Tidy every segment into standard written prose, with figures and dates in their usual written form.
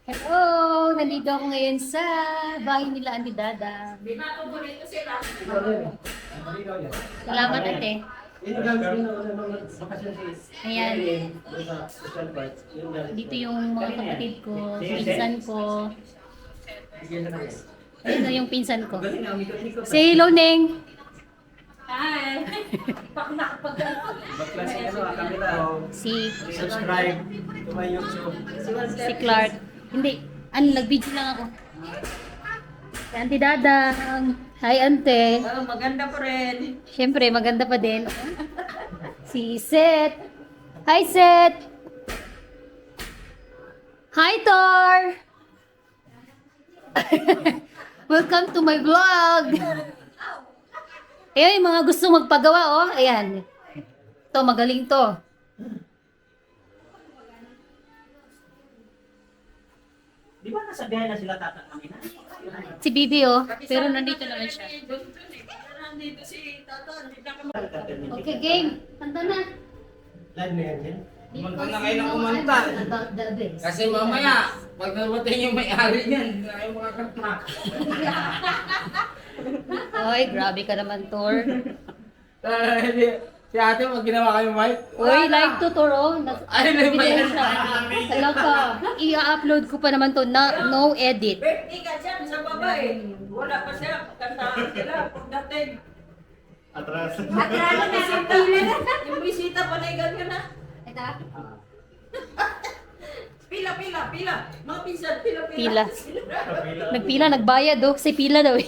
Hello! Nandito ako ngayon sa bahay nila Auntie Dada. Salamat ate. Ayan. Dito yung mga kapatid ko, pinsan ko. Ito yung pinsan ko. Say hello, Neng! Hi! Si Subscribe to my YouTube. si Clark. Hindi. Ano, nag-video lang ako. Si Auntie Dadang. Hi, Ante. Oh, maganda pa rin. Siyempre, maganda pa din. Si Seth. Hi, Seth. Hi, Thor. Welcome to my vlog. Ayan, yung mga gusto magpagawa, oh. Ayan. Ito, magaling to. Di ba nasabihan na sila tatanungin na? Si Bibi, oh. Pero nandito naman siya. Nandito si Tata. Okay, game. Kanta na. Live na yan, Jen? Kumanta na kayo ng kumanta. About the best. Kasi mamaya, pag nabating yung may-ari niyan, hindi na kayo makakanta. Oy, grabe ka naman, Thor. Si ate, pag ginawa kayo mic, Uy, like to Thor, oh. Ay, may Alam ka, i-upload ko pa naman to na no edit. Birthday ka dyan sa baba eh. Wala pa siya. Kantahan sila. Pagdating. Atras. Atrano na sa pila na. Yung bisita pa na igan ka na. Ito? Pila, pila, pila. Mga pinsan, pila, pila. Pila. Nagpila, nagbayad, oh. Kasi pila daw, eh.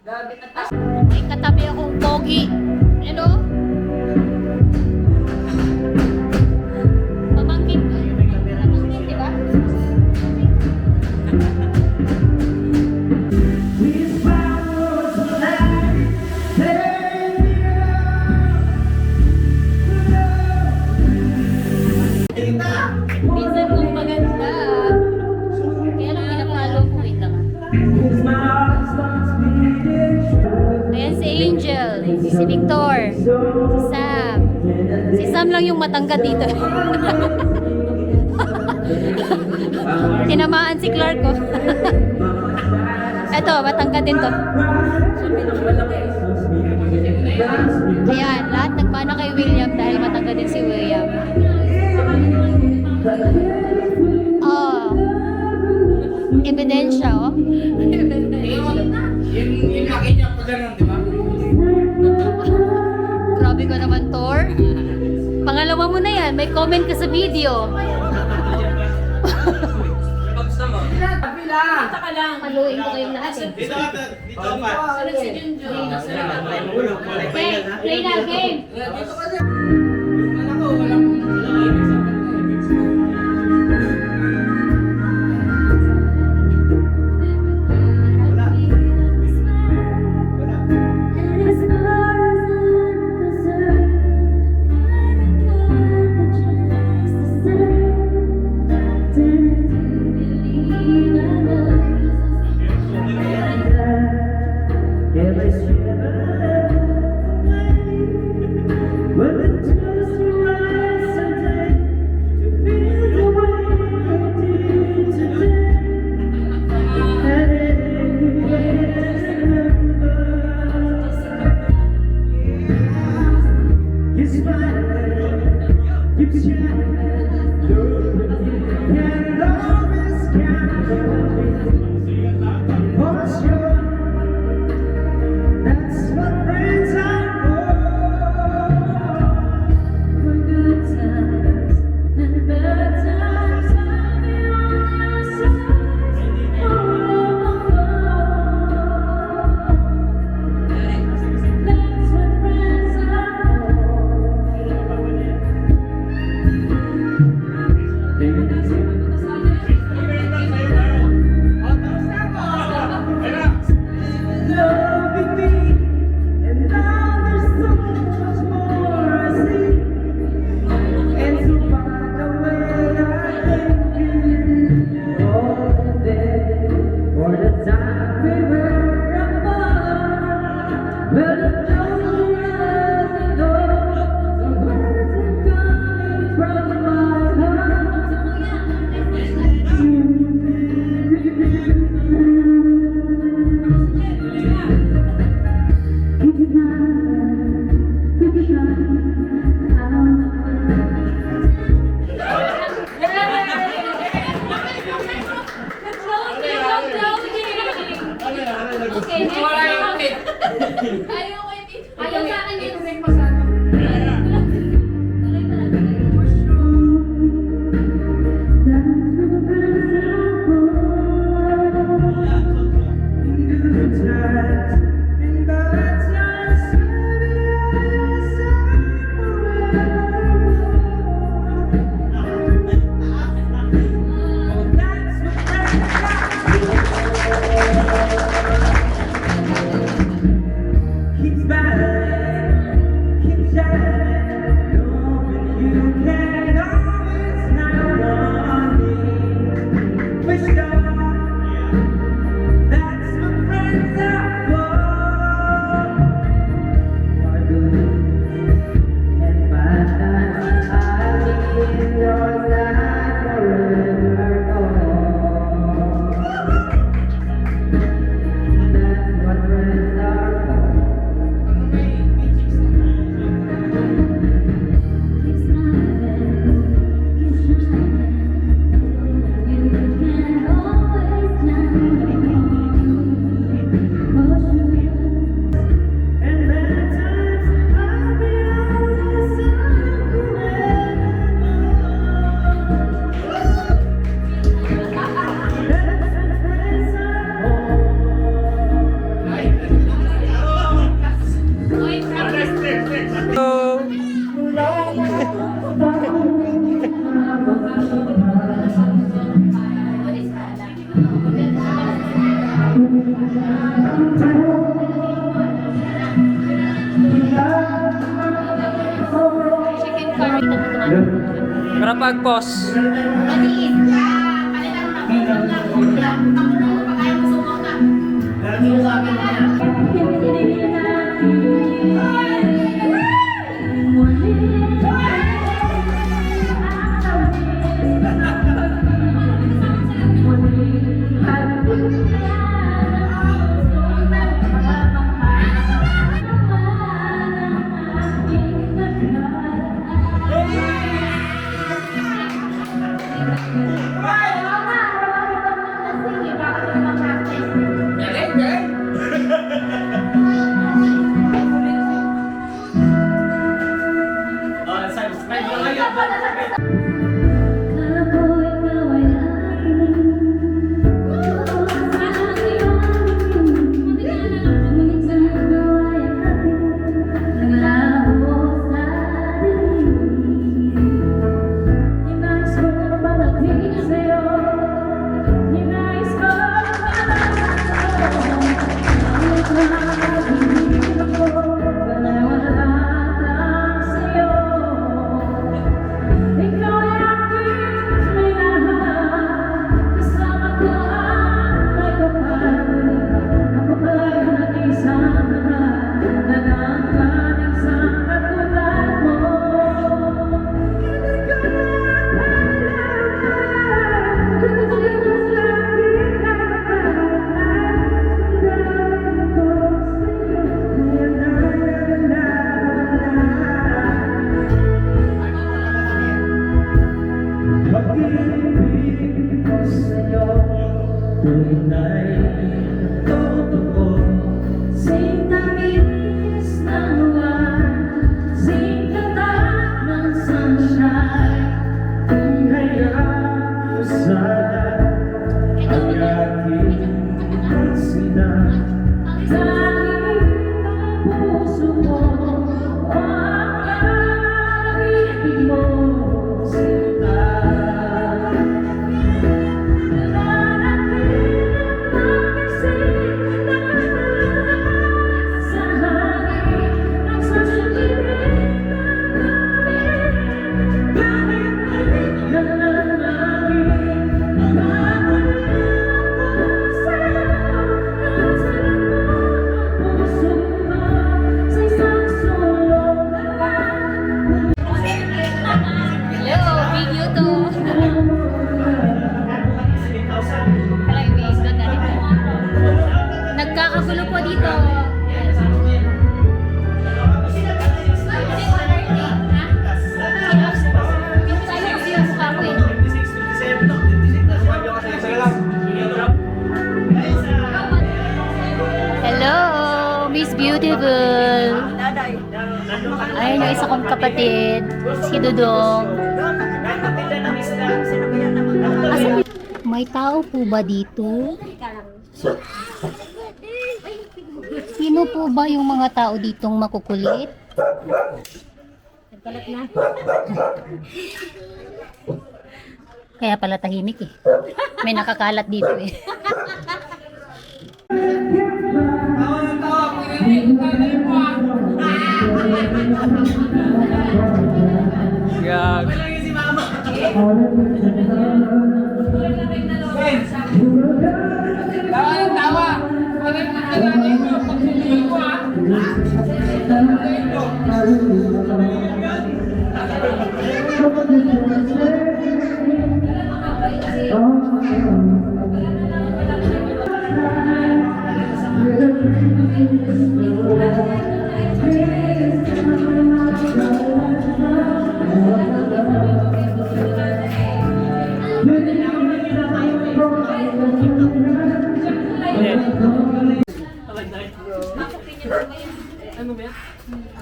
Gabi na tas. May katabi akong pogi. Ano? Pamangkin ko. Pamangkin, di ba? Minsan kong maganda. Kaya lang pinapalo ko. Wait lang ah. Ayan si Angel, si Victor, si Sam. Si Sam lang yung matangkad dito. Tinamaan si Clark ko. Eto, matangkad din to. Ayan, lahat nagmana kay William dahil matangkad din si William. Oh. Ebidensya, oh. yung laki niya pa ganun, di ba? Grabe ka naman, Thor. Pangalawa mo na yan. May comment ka sa video. Pila! Punta ka lang. Paluin ko kayong lahat eh. Dito ka, dito pa. Ano si Junjun? Okay, play na game. Dito ka dyan. Wala ko, walang... But the pag-pause. Maliit. Palitan mo na. Ako na pag ayaw mo sumaw na. Nagkakagulo po dito. Hello, Miss Beautiful. Ayun yung isa kong kapatid, si Dudong. Asan may tao po ba dito? Sino po ba yung mga tao ditong makukulit? Nagkalat na. Kaya pala tahimik eh. May nakakalat dito eh. Gag. Tawa!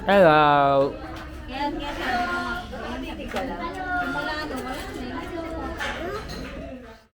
Hello.